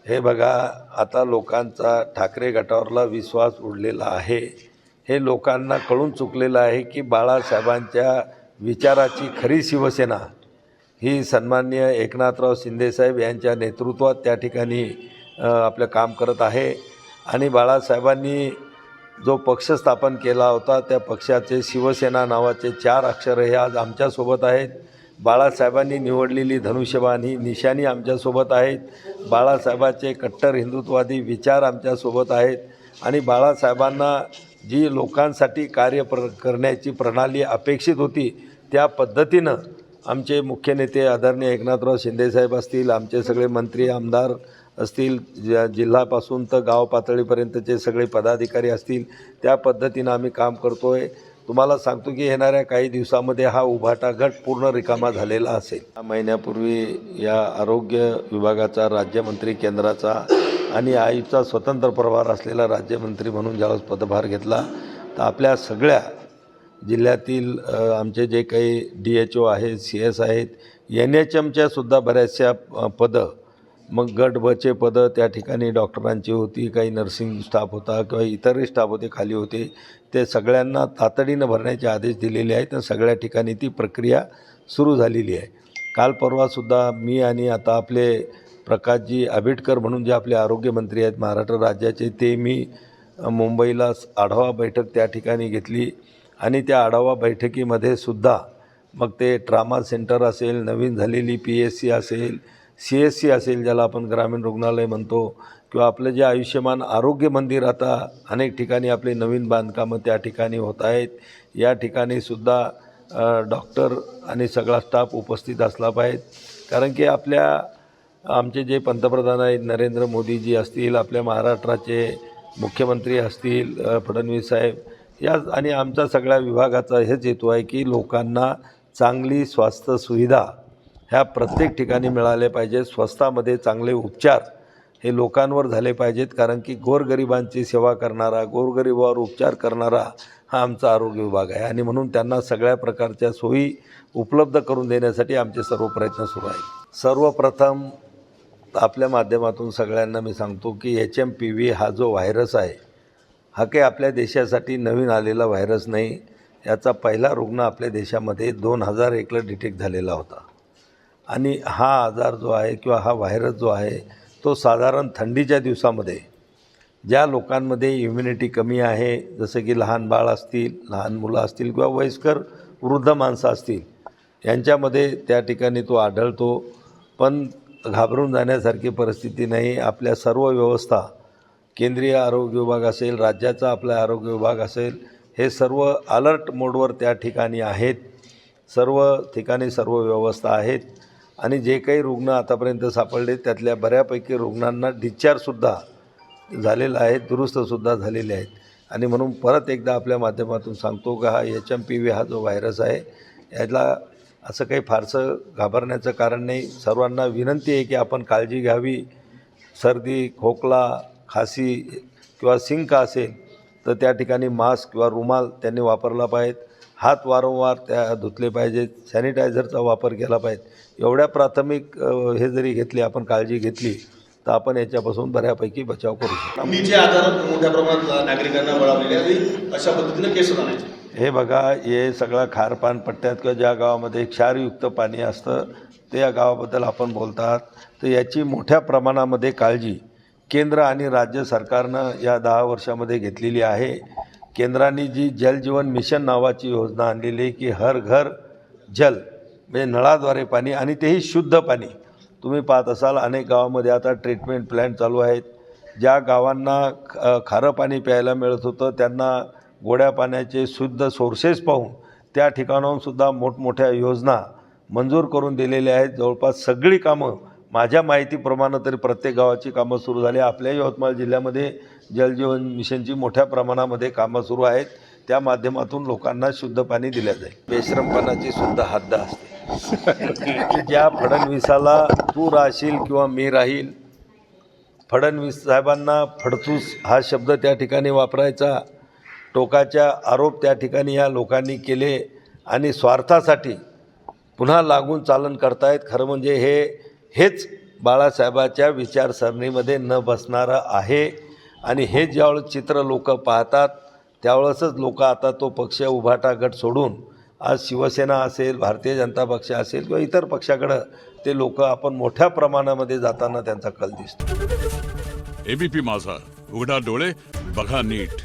हे बघा, आता लोकांचा ठाकरे गटावरला विश्वास उडलेला आहे. हे लोकांना कळून चुकलेलं आहे की बाळासाहेबांच्या विचाराची खरी शिवसेना ही सन्माननीय एकनाथराव शिंदेसाहेब यांच्या नेतृत्वात त्या ठिकाणी आपलं काम करत आहे. आणि बाळासाहेबांनी जो पक्ष स्थापन केला होता त्या पक्षाचे शिवसेना नावाचे 4 अक्षर हे आज आमच्यासोबत आहेत. बाळासाहेबांनी निवडलेली धनुष्यबाण ही निशाणी आमच्यासोबत आहेत. बाळासाहेबांचे कट्टर हिंदुत्ववादी विचार आमच्यासोबत आहेत. आणि बाळासाहेबांना जी लोकांसाठी कार्य करण्याची प्रणाली अपेक्षित होती त्या पद्धतीनं आमचे मुख्य नेते आदरणीय एकनाथराव शिंदेसाहेब असतील, आमचे सगळे मंत्री आमदार असतील, जिल्ह्यापासून तर गाव पातळीपर्यंतचे सगळे पदाधिकारी असतील, त्या पद्धतीनं आम्ही काम करतो आहे. तुम्हाला सांगतो की येणाऱ्या काही दिवसामध्ये हा उभाटा गट पूर्ण रिकामा झालेला असेल. 6 महिन्यापूर्वी या आरोग्य विभागाचा राज्यमंत्री केंद्राचा आणि आयुषचा स्वतंत्र प्रभार असलेला राज्यमंत्री म्हणून ज्यावेळेस पदभार घेतला तर आपल्या सगळ्या जिल्ह्यातील आमचे जे काही DHO आहेत, CS आहेत, NHMच्या सुद्धा बऱ्याचशा पदं, मग गट बचे पदं त्या ठिकाणी डॉक्टरांची होती, काही नर्सिंग स्टाफ होता किंवा इतरही स्टाफ होते खाली होते, ते सगळ्यांना तातडीनं भरण्याचे आदेश दिलेले आहेत. आणि सगळ्या ठिकाणी ती प्रक्रिया सुरू झालेली आहे. काल परवासुद्धा मी आणि आता आपले प्रकाशजी आंबेडकर म्हणून जे आपले आरोग्यमंत्री आहेत महाराष्ट्र राज्याचे, ते मी मुंबईला आढावा बैठक त्या ठिकाणी घेतली. आणि त्या आढावा बैठकीमध्ये सुद्धा मग ते ट्रामा सेंटर असेल, नवीन झालेली PSC असेल, CSC असेल ज्याला आपण ग्रामीण रुग्णालय म्हणतो, किंवा आपलं जे आयुष्यमान आरोग्य मंदिर आता अनेक ठिकाणी आपले नवीन बांधकामं त्या ठिकाणी होत आहेत. या ठिकाणी सुद्धा डॉक्टर आणि सगळा स्टाफ उपस्थित असला पाहिजे. कारण की आमचे जे पंतप्रधान आहेत नरेंद्र मोदीजी असतील, आपल्या महाराष्ट्राचे मुख्यमंत्री असतील फडणवीस साहेब, या आणि आमचा सगळ्या विभागाचा हेच हेतू आहे की लोकांना चांगली स्वास्थ्य सुविधा ह्या प्रत्येक ठिकाणी मिळाल्या पाहिजे. स्वस्तामध्ये चांगले उपचार हे लोकांवर झाले पाहिजेत. कारण की गोरगरिबांची सेवा करणारा, गोरगरिबावर उपचार करणारा हा आमचा आरोग्य विभाग आहे. आणि म्हणून त्यांना सगळ्या प्रकारच्या सोयी उपलब्ध करून देण्यासाठी आमचे सर्व प्रयत्न सुरू आहेत. सर्वप्रथम आपल्या माध्यमातून सगळ्यांना मी सांगतो की HMPV हा जो व्हायरस आहे हा काही आपल्या देशासाठी नवीन आलेला व्हायरस नाही. याचा पहिला रुग्ण आपल्या देशामध्ये 2001ला डिटेक्ट झालेला होता. आणि हा आजार जो आहे किंवा हा व्हायरस जो आहे तो साधारण थंडीच्या दिवसामध्ये ज्या लोकांमध्ये इम्युनिटी कमी आहे, जसं की लहान बाळ असतील, लहान मुलं असतील किंवा वयस्कर वृद्ध माणसं असतील, यांच्यामध्ये त्या ठिकाणी तो आढळतो. पण घाबरून जाण्यासारखी परिस्थिती नाही. आपल्या सर्व व्यवस्था, केंद्रीय आरोग्य विभाग असेल, राज्याचा आपला आरोग्य विभाग असेल, हे सर्व अलर्ट मोडवर त्या ठिकाणी आहेत. सर्व ठिकाणी सर्व व्यवस्था आहेत. आणि जे काही रुग्ण आतापर्यंत सापडले त्यातल्या बऱ्यापैकी रुग्णांना डिस्चार्जसुद्धा झालेला आहे, दुरुस्तसुद्धा झालेले आहेत. आणि म्हणून परत एकदा आपल्या माध्यमातून सांगतो की हा HMPV हा जो व्हायरस आहे याला असं काही फारसं घाबरण्याचं कारण नाही. सर्वांना विनंती आहे की आपण काळजी घ्यावी. सर्दी, खोकला, खासी किंवा शिंका असेल तर त्या ठिकाणी मास्क किंवा रुमाल त्यांनी वापरला पाहिजे. हात वारंवार धुतले पाहिजेत. सॅनिटायझरचा वापर केला पाहिजे. एवढ्या प्राथमिक हे जरी घेतले, आपण काळजी घेतली तर आपण याच्यापासून बऱ्यापैकी बचाव करू शकतो. जे आजार मोठ्या प्रमाणात नागरिकांना बळावलेले आहेत अशा पद्धतीनं केस आणायचे. हे बघा, हे सगळं खारपान पट्ट्यात किंवा ज्या गावामध्ये क्षारयुक्त पाणी असतं त्या गावाबद्दल आपण बोलतात, तर याची मोठ्या प्रमाणामध्ये काळजी केंद्र आणि राज्य सरकारनं या 10 वर्षामध्ये घेतलेली आहे. केंद्राने जी जल जीवन मिशन नावाची योजना आणलेली आहे की हर घर जल, म्हणजे नळाद्वारे पाणी, आणि तेही शुद्ध पाणी. तुम्ही पाहत असाल अनेक गावामध्ये आता ट्रीटमेंट प्लॅन्ट चालू आहेत. ज्या गावांना खारं पाणी प्यायला मिळत होतं त्यांना गोड्या पाण्याचे शुद्ध सोर्सेस पाहून त्या ठिकाणाहूनसुद्धा मोठमोठ्या योजना मंजूर करून दिलेल्या आहेत. जवळपास सगळी कामं माझ्या माहितीप्रमाणे तरी प्रत्येक गावाची कामं सुरू झाली. आपल्या यवतमाळ जिल्ह्यामध्ये जलजीवन मिशनची मोठ्या प्रमाणामध्ये कामं सुरू आहेत. त्या माध्यमातून लोकांना शुद्ध पाणी दिलं जाईल. बेशरमपणाची सुद्धा हद्द असते. ज्या फडणवीसाला तू राहशील किंवा मी राहील, फडणवीस साहेबांना फडतूस हा शब्द त्या ठिकाणी वापरायचा, टोकाच्या आरोप त्या ठिकाणी या लोकांनी केले आणि स्वार्थासाठी पुन्हा लागून चालन करतायत. खरं म्हणजे हेच बाळासाहेबाच्या विचारसरणीमध्ये न बसणारं आहे. आणि हे ज्यावेळेस चित्र लोक पाहतात त्यावेळेसच लोक आता तो पक्ष उभाटा गट सोडून आज शिवसेना असेल, भारतीय जनता पक्ष असेल किंवा इतर पक्षाकडं ते लोक आपण मोठ्या प्रमाणामध्ये जाताना त्यांचा कल दिसतो. एबीपी माझा, उघडा डोळे बघा नीट.